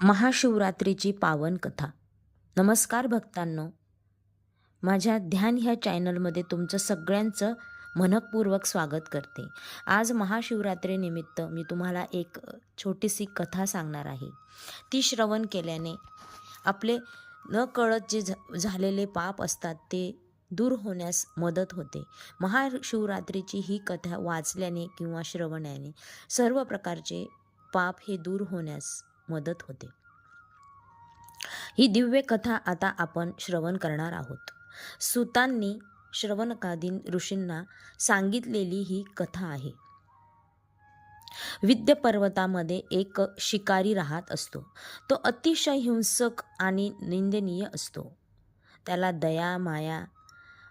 महाशिवरात्रीची पावन कथा. नमस्कार भक्तांनो, माझ्या ध्यान ह्या चॅनलमध्ये तुमचं सगळ्यांचं मनपूर्वक स्वागत करते. आज महाशिवरात्रीनिमित्त मी तुम्हाला एक छोटीशी कथा सांगणार आहे. ती श्रवण केल्याने आपले न कळत जे झालेले पाप असतात ते दूर होण्यास मदत होते. महाशिवरात्रीची ही कथा वाचल्याने किंवा श्रवणाने सर्व प्रकारचे पाप हे दूर होण्यास मदत होते. ही दिव्य कथा आता आपण श्रवण करणार आहोत. सुतांनी श्रवणकादी ऋषींना सांगितलेली ही कथा आहे. विंध्य पर्वतामध्ये एक शिकारी राहत असतो. तो अतिशय हिंसक आणि निंदनीय असतो. त्याला दया माया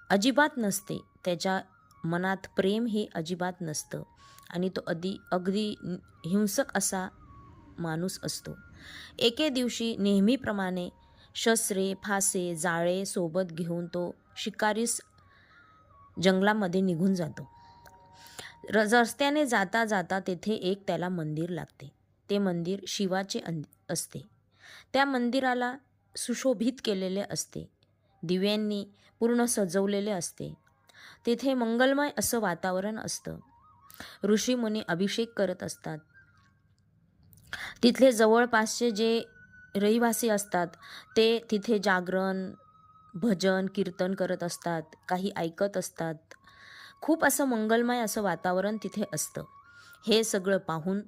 अजिबात नसते. त्याच्या मनात प्रेम हे अजिबात नसतं आणि तो अगदी हिंसक असा माणूस असतो. एके दिवशी नेहमीप्रमाणे शस्त्रे फासे जाळे सोबत घेऊन तो शिकारीस जंगलामध्ये निघून जातो. रस्त्याने जाता जाता तेथे एक त्याला मंदिर लागते. ते मंदिर शिवाचे असते. त्या मंदिराला सुशोभित केलेले असते. दिव्यांनी पूर्ण सजवलेले असते. तेथे मंगलमय असं वातावरण असतं. ऋषीमुनी अभिषेक करत असतात. तिथले जवळपासचे जे रहिवासी असतात ते तिथे जागरण भजन कीर्तन करत असतात. काही ऐकत असतात. खूप असं मंगलमय असं वातावरण तिथे असतं. हे सगळं पाहून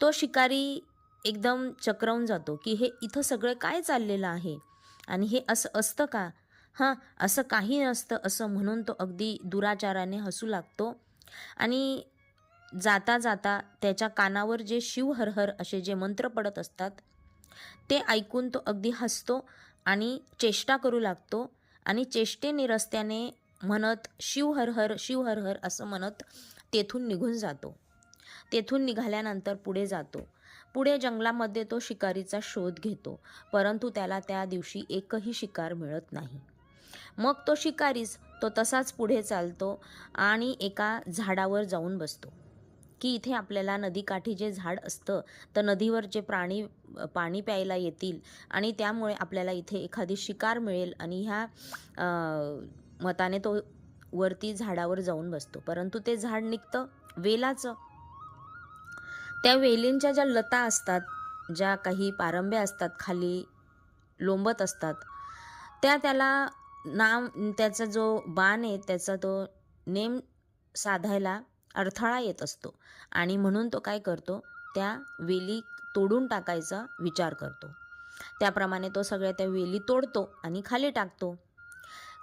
तो शिकारी एकदम चक्रावून जातो की हे इथं सगळं काय चाललेलं आहे आणि हे असं असतं का? असं काही नसतं असं म्हणून तो अगदी दुराचाराने हसू लागतो. आणि जाता जाता त्याच्या कानावर जे शिव हर हर असे जे मंत्र पडत असतात ते ऐकून तो अगदी हसतो आणि चेष्टा करू लागतो. आणि चेष्टेने रस्त्याने म्हणत शिव हर हर शिव हर हर असं म्हणत तेथून निघून जातो. तेथून निघाल्यानंतर पुढे जातो. पुढे जंगलामध्ये तो शिकारीचा शोध घेतो. परंतु त्याला त्या दिवशी एकही शिकार मिळत नाही. मग तो शिकारीच तो तसाच पुढे चालतो आणि एका झाडावर जाऊन बसतो की इथे आपल्याला नदीकाठी जे झाड असतं तर नदीवर जे प्राणी पाणी प्यायला येतील आणि त्यामुळे आपल्याला इथे एखादी शिकार मिळेल. आणि ह्या मताने तो वरती झाडावर जाऊन बसतो. परंतु ते झाड निघतं वेलाचं. त्या वेलींच्या ज्या लता असतात, ज्या काही पारंब्या असतात खाली लोंबत असतात, त्याला त्याचा जो बाण आहे त्याचा तो नेम साधायला अडथळा येत असतो. आणि म्हणून तो काय करतो, त्या वेली तोडून टाकायचा विचार करतो. त्याप्रमाणे तो सगळ्या त्या वेली तोडतो आणि खाली टाकतो.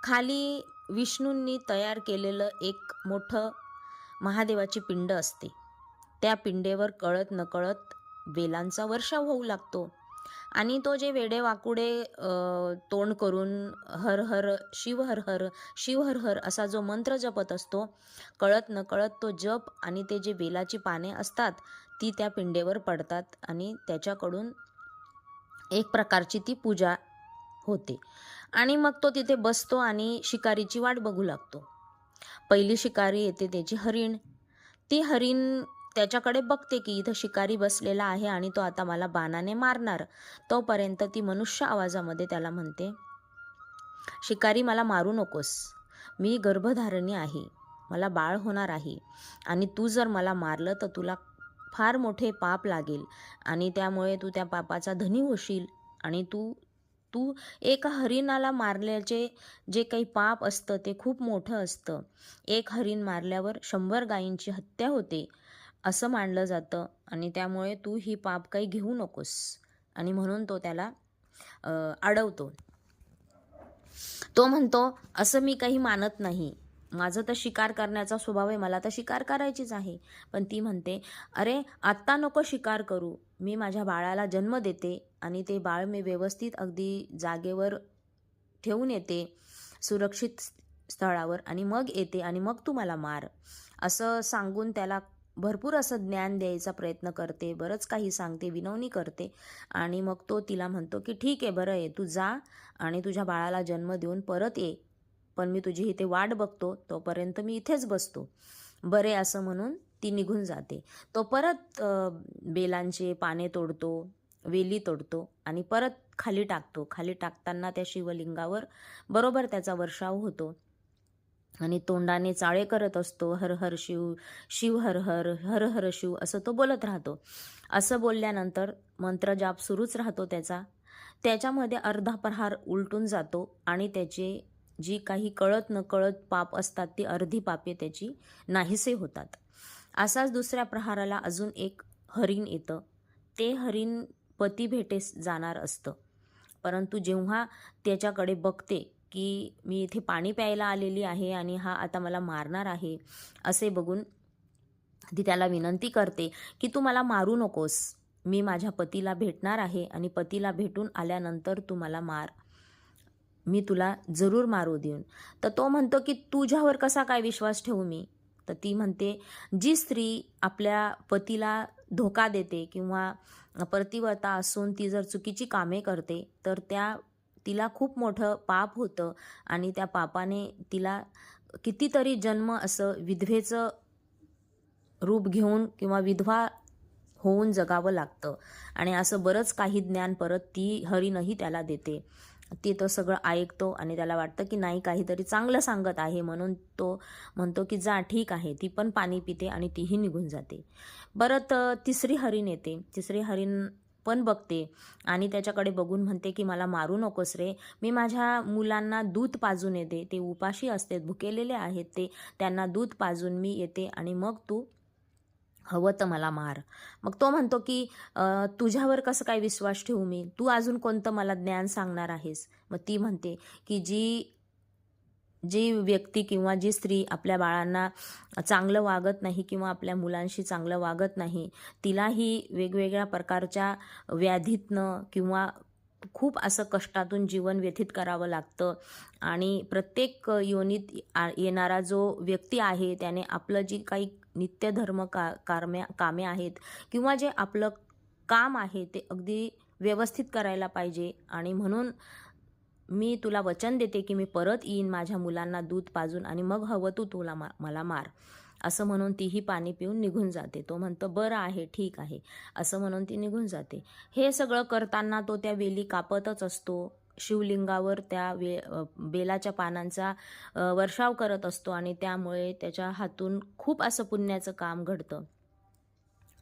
खाली विष्णूंनी तयार केलेलं एक मोठं महादेवाची पिंड असते. त्या पिंडेवर कळत नकळत वेलांचा वर्षाव होऊ लागतो. आणि तो जे वेडे वाकुडे तोंड करून हर हर शिव हर हर शिव हर हर असा जो मंत्र जपत असतो, कळत नकळत तो जप आणि ते जे बेलाची पाने असतात ती त्या पिंडेवर पडतात आणि त्याच्याकडून एक प्रकारची ती पूजा होते. आणि मग तो तिथे बसतो आणि शिकारीची वाट बघू लागतो. पहिली शिकारी येते त्याची हरिण. ती हरिण त्याच्याकडे बघते की इथं शिकारी बसलेला आहे आणि तो आता मला बाणाने मारणार. तोपर्यंत ती मनुष्य आवाजामध्ये त्याला म्हणते, शिकारी मला मारू नकोस. मी गर्भधारिणी आहे. मला बाळ होणार आहे आणि तू जर मला मारलं तर तुला फार मोठे पाप लागेल आणि त्यामुळे तू त्या पापाचा धनी होशील. आणि तू तू एका हरिणाला मारल्याचे जे काही पाप असतं ते खूप मोठं असतं. एक हरिण मारल्यावर 100 गायींची हत्या होते असं मानलं जातं. आणि त्यामुळे तू ही पाप काही घेऊ नकोस. आणि म्हणून तो त्याला अडवतो. तो म्हणतो, असं मी काही मानत नाही. माझं तर शिकार करण्याचा स्वभाव आहे. मला तर शिकार करायचीच आहे. पण ती म्हणते, अरे आत्ता नको शिकार करू. मी माझ्या बाळाला जन्म देते आणि ते बाळ मी व्यवस्थित अगदी जागेवर ठेवून येते सुरक्षित स्थळावर आणि मग येते आणि मग तू मला मार. असं सांगून त्याला भरपूर असं ज्ञान द्यायचा प्रयत्न करते. बरंच काही सांगते, विनवणी करते. आणि मग तो तिला म्हणतो की ठीक आहे, बरं आहे, तू जा आणि तुझ्या बाळाला जन्म देऊन परत ये. पण मी तुझी इथे वाट बघतो. तोपर्यंत मी इथेच बसतो. बरे असं म्हणून ती निघून जाते. तो परत बेलांचे पाने तोडतो, वेली तोडतो आणि परत खाली टाकतो. खाली टाकताना त्या शिवलिंगावर बरोबर त्याचा वर्षाव होतो आणि तोंडाने चाळे करत असतो. हर हर शिव, शिव हर हर, हर हर शिव असं तो बोलत राहतो. असं बोलल्यानंतर मंत्रजाप सुरूच राहतो त्याचा. त्याच्यामध्ये अर्धा प्रहार उलटून जातो आणि त्याचे जी काही कळत नकळत पाप असतात ती अर्धी पापे त्याची नाहीसे होतात. असाच दुसऱ्या प्रहाराला अजून एक हरीण येतं. ते हरीण पती भेटेस जाणार असतं, परंतु जेव्हा त्याच्याकडे बघते की मी इथे पाणी प्यायला आलेली आहे आणि हा आता मला मारणार आहे, असे बघून ती त्याला विनंती करते की तू मला मारू नकोस, मी माझ्या पतीला भेटणार आहे आणि पतीला भेटून आल्यानंतर तू मला मार, मी तुला जरूर मारू देईन. तर तो म्हणतो की तुझ्यावर कसा काय विश्वास ठेवू मी. तर ती म्हणते, जी स्त्री आपल्या पतीला धोका देते किंवा पतिव्रता असून ती जर चुकीची कामे करते तर तिला खूप मोठं पाप होतं आणि त्या पापाने तिला कितीतरी जन्म असं विधवेचं रूप घेऊन किंवा विधवा होऊन जगावं लागतं. आणि असं बरंच काही ज्ञान परत ती हरीणही त्याला देते. ती तो सगळं ऐकतो आणि त्याला वाटतं की नाही काहीतरी चांगलं सांगत आहे, म्हणून तो म्हणतो की जा ठीक आहे. ती पण पाणी पिते आणि तीही निघून जाते. परत तिसरी हरीण येते. तिसरी हरीण पण बघते आणि त्याच्याकडे बघून म्हणते की मला मारू नकोस रे, मी माझ्या मुलांना दूध पाजून येते, ते उपाशी असते, भुकेलेले आहेत, त्यांना दूध पाजून मी येते आणि मग तू हवं तर मला मार. मग तो म्हणतो की तुझ्यावर कसं काय विश्वास ठेवू मी, तू अजून कोणतं मला ज्ञान सांगणार आहेस. मग ती म्हणते की जी जी व्यक्ती किंवा जी स्त्री आपल्या बाळांना चांगलं वागत नाही किंवा आपल्या मुलांशी चांगलं वागत नाही, तिलाही वेगवेगळ्या प्रकारच्या व्याधीतनं किंवा खूप असं कष्टातून जीवन व्यतीत करावं लागतं. आणि प्रत्येक योनीत येणारा जो व्यक्ती आहे त्याने आपलं जी काही नित्यधर्म कामे आहेत किंवा जे आपलं काम आहे ते अगदी व्यवस्थित करायला पाहिजे. आणि म्हणून मी तुला वचन देते की मी परत येईन माझ्या मुलांना दूध पाजून आणि मग हवं तुला मला मार, असं म्हणून तीही पाणी पिऊन निघून जाते. तो म्हणतो बरं आहे, ठीक आहे, असं म्हणून ती निघून जाते. हे सगळं करताना तो त्या वेली कापतच असतो. शिवलिंगावर त्या बेलाच्या पानांचा वर्षाव करत असतो आणि त्यामुळे त्याच्या हातून खूप असं पुण्याचं काम घडतं.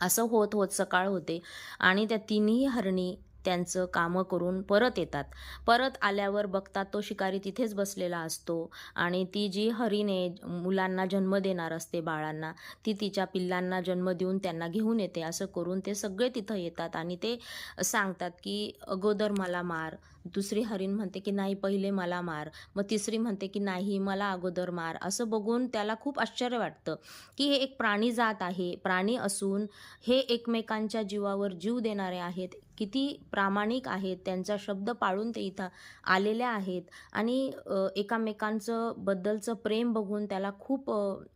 असं होत होत सकाळ होते आणि त्या तिन्ही हरणी त्यांचं कामं करून परत येतात. परत आल्यावर बघतात तो शिकारी तिथेच बसलेला असतो आणि ती जी हरीणे मुलांना जन्म देणार असते, बाळांना, ती तिच्या पिल्लांना जन्म देऊन त्यांना घेऊन येते. असं करून ते सगळे तिथं येतात आणि ते सांगतात की अगोदर मला मार. दुसरी हरीण म्हणते की नाही पहिले मला मार. मग तिसरी म्हणते की नाही मला अगोदर मार. असं बघून त्याला खूप आश्चर्य वाटतं की हे एक प्राणी जात आहे, प्राणी असून हे एकमेकांच्या जीवावर जीव देणारे आहेत, किती प्रामाणिक आहेत, त्यांचा शब्द पाळून ते इथं आलेले आहेत. आणि एकामेकांचं बद्दलचं प्रेम बघून त्याला खूप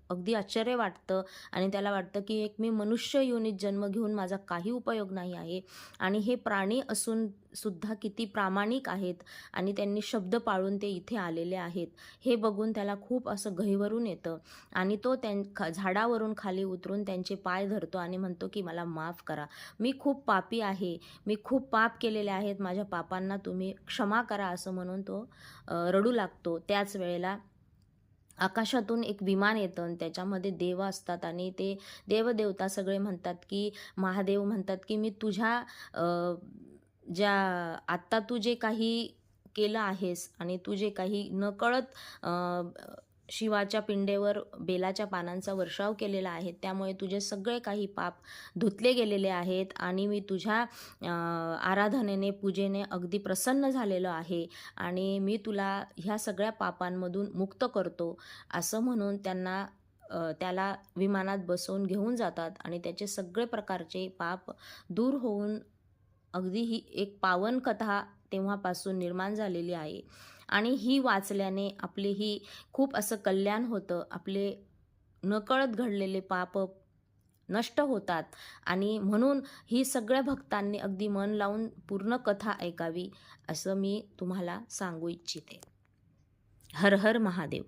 अगदी आश्चर्य वाटतं आणि त्याला वाटतं की एक मी मनुष्य योनीत जन्म घेऊन माझा काही उपयोग नाही आहे आणि हे प्राणी असून सुद्धा किती प्रामाणिक आहेत आणि त्यांनी शब्द पाळून ते इथे आलेले आहेत. हे बघून त्याला खूप असं गहिवरून येतं आणि तो झाडावरून खाली उतरून त्यांचे पाय धरतो आणि म्हणतो की मला माफ करा, मी खूप पापी आहे, मी खूप पाप केलेले आहेत, माझ्या पापांना तुम्ही क्षमा करा, असं म्हणून तो रडू लागतो. त्याच वेळेला आकाशातून एक विमान येतं आणि त्याच्यामध्ये देव असतात आणि ते देवदेवता सगळे म्हणतात की महादेव म्हणतात की मी तुझ्या ज्या आत्ता तू जे काही केलं आहेस आणि तू जे काही नकळत शिवाच्या पिंडेवर बेलाच्या पानांचा वर्षाव केलेला आहे, त्यामुळे तुझे सगळे काही पाप धुतले गेलेले आहेत आणि मी तुझ्या आराधनेने पूजेने अगदी प्रसन्न झालेलो आहे आणि मी तुला ह्या सगळ्या पापांमधून मुक्त करतो, असं म्हणून त्याला विमानात बसवून घेऊन जातात आणि त्याचे सगळे प्रकारचे पाप दूर होऊन अगदी ही एक पावन कथा तेव्हापासून निर्माण झालेली आहे. आणि ही वाचल्याने आपले ही खूप असं कल्याण होतं, आपले नकळत घडलेले पाप नष्ट होतात आणि म्हणून ही सगळ्या भक्तांनी अगदी मन लावून पूर्ण कथा ऐकावी, असं मी तुम्हाला सांगू इच्छिते. हर हर महादेव.